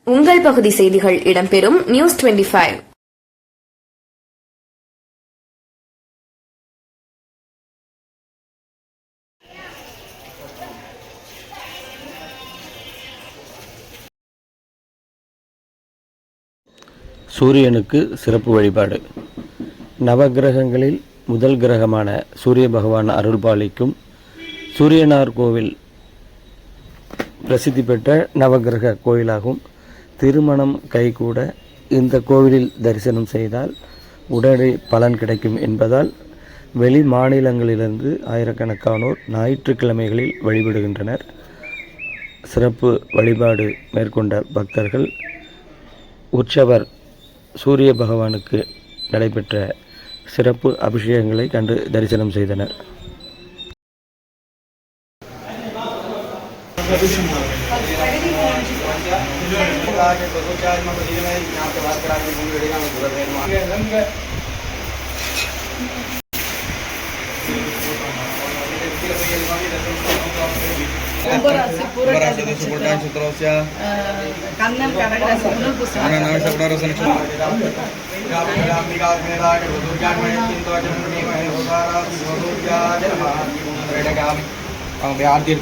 உங்கள் பகுதி செய்திகள் இடம்பெறும் நியூஸ் 25. சூரியனுக்கு சிறப்பு வழிபாடு. நவகிரகங்களில் முதல் கிரகமான சூரிய பகவான் அருள்பாலிக்கும் சூரியனார் கோவில் பிரசித்தி பெற்ற நவகிரக கோயிலாகும். திருமணம் கைகூட இந்த கோவிலில் தரிசனம் செய்தால் உடனடி பலன் கிடைக்கும் என்பதால் வெளி மாநிலங்களிலிருந்து ஆயிரக்கணக்கானோர் ஞாயிற்றுக்கிழமைகளில் வழிபடுகின்றனர். சிறப்பு வழிபாடு மேற்கொண்ட பக்தர்கள் உற்சவர் சூரிய பகவானுக்கு நடைபெற்ற சிறப்பு அபிஷேகங்களை கண்டு தரிசனம் செய்தனர். आरती